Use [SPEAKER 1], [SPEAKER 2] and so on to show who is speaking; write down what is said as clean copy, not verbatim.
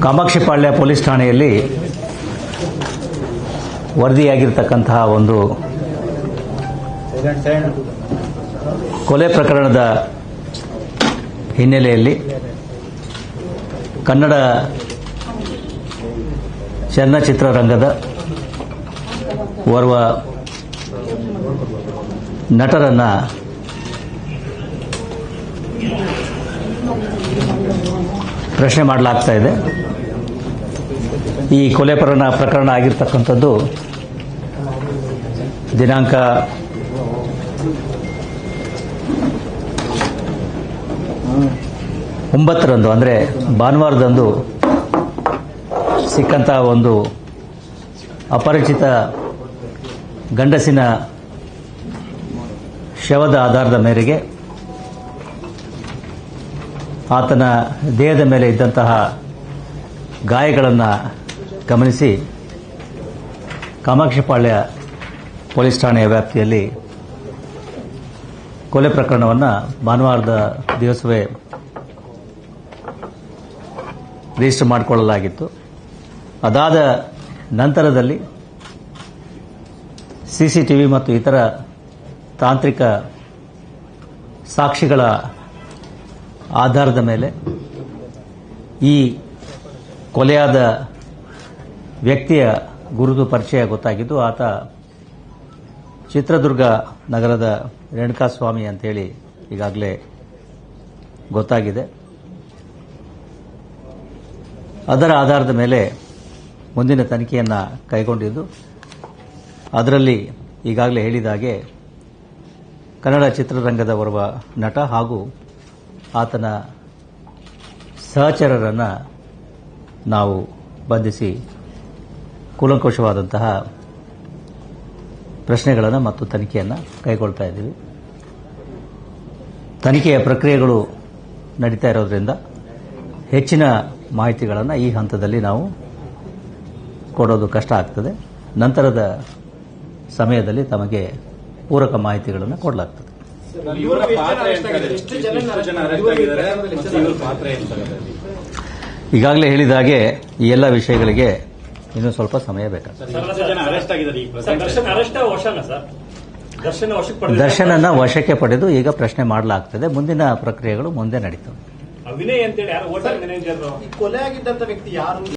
[SPEAKER 1] Kamakshipalya police ಠಾಣೆಯಲ್ಲಿ ವರದಿಯಾಗಿರ್ತಕ್ಕಂತಹ ಒಂದು ಕೊಲೆ ಪ್ರಕರಣದ ಹಿನ್ನೆಲೆಯಲ್ಲಿ ಕನ್ನಡ ಚಲನಚಿತ್ರರಂಗದ ಓರ್ವ ನಟರನ್ನ ಪ್ರಶ್ನೆ ಮಾಡಲಾಗ್ತಾ ಇದೆ. ಈ ಕೊಲೆ ಪ್ರಕರಣ ಆಗಿರ್ತಕ್ಕಂಥದ್ದು ದಿನಾಂಕ 9ರಂದು ಅಂದರೆ ಭಾನುವಾರದಂದು ಸಿಕ್ಕಂತಹ ಒಂದು ಅಪರಿಚಿತ ಗಂಡಸಿನ ಶವದ ಆಧಾರದ ಮೇರೆಗೆ ಆತನ ದೇಹದ ಮೇಲೆ ಇದ್ದಂತಹ ಗಾಯಗಳನ್ನು ಗಮನಿಸಿ ಕಾಮಾಕ್ಷಿಪಾಳ್ಯ ಪೊಲೀಸ್ ಠಾಣೆಯ ವ್ಯಾಪ್ತಿಯಲ್ಲಿ ಕೊಲೆ ಪ್ರಕರಣವನ್ನು ಭಾನುವಾರದ ದಿವಸವೇ ರಿಜಿಸ್ಟರ್ ಮಾಡಿಕೊಳ್ಳಲಾಗಿತ್ತು. ಅದಾದ ನಂತರದಲ್ಲಿ ಸಿಸಿಟಿವಿ ಮತ್ತು ಇತರ ತಾಂತ್ರಿಕ ಸಾಕ್ಷಿಗಳ ಆಧಾರದ ಮೇಲೆ ಈ ಕೊಲೆಯಾದ ವ್ಯಕ್ತಿಯ ಗುರುತು ಪರಿಚಯ ಗೊತ್ತಾಗಿದ್ದು, ಆತ ಚಿತ್ರದುರ್ಗ ನಗರದ ರೇಣುಕಾಸ್ವಾಮಿ ಅಂತೇಳಿ ಈಗಾಗಲೇ ಗೊತ್ತಾಗಿದೆ. ಅದರ ಆಧಾರದ ಮೇಲೆ ಮುಂದಿನ ತನಿಖೆಯನ್ನು ಕೈಗೊಂಡಿದ್ದು, ಅದರಲ್ಲಿ ಈಗಾಗಲೇ ಹೇಳಿದ ಹಾಗೆ ಕನ್ನಡ ಚಿತ್ರರಂಗದ ಓರ್ವ ನಟ ಹಾಗೂ ಆತನ ಸಹಚರರನ್ನು ನಾವು ಬಂಧಿಸಿ ಕೂಲಂಕುಷವಾದಂತಹ ಪ್ರಶ್ನೆಗಳನ್ನು ಮತ್ತು ತನಿಖೆಯನ್ನು ಕೈಗೊಳ್ತಾ ಇದ್ದೀವಿ. ತನಿಖೆಯ ಪ್ರಕ್ರಿಯೆಗಳು ನಡೀತಾ ಇರೋದ್ರಿಂದ ಹೆಚ್ಚಿನ ಮಾಹಿತಿಗಳನ್ನು ಈ ಹಂತದಲ್ಲಿ ನಾವು ಕೊಡೋದು ಕಷ್ಟ ಆಗ್ತದೆ. ನಂತರದ ಸಮಯದಲ್ಲಿ ತಮಗೆ ಪೂರಕ ಮಾಹಿತಿಗಳನ್ನು ಕೊಡಲಾಗ್ತದೆ. ಈಗಾಗಲೇ ಹೇಳಿದ ಹಾಗೆ ಈ ಎಲ್ಲ ವಿಷಯಗಳಿಗೆ ಇನ್ನೂ ಸ್ವಲ್ಪ ಸಮಯ ಬೇಕಾಗ್ತದೆ. ದರ್ಶನನ್ನ ವಶಕ್ಕೆ ಪಡೆದು ಈಗ ಪ್ರಶ್ನೆ ಮಾಡಲಾಗ್ತದೆ. ಮುಂದಿನ ಪ್ರಕ್ರಿಯೆಗಳು ಮುಂದೆ ನಡೀತವೆ.
[SPEAKER 2] ಅವಿನಯ್ ಅಂತೇಳಿ ಯಾರು ಹೋಟೆಲ್ ಮ್ಯಾನೇಜರ್ ಕೊಲೆ ಆಗಿದ್ದಂತ ವ್ಯಕ್ತಿ ಯಾರು?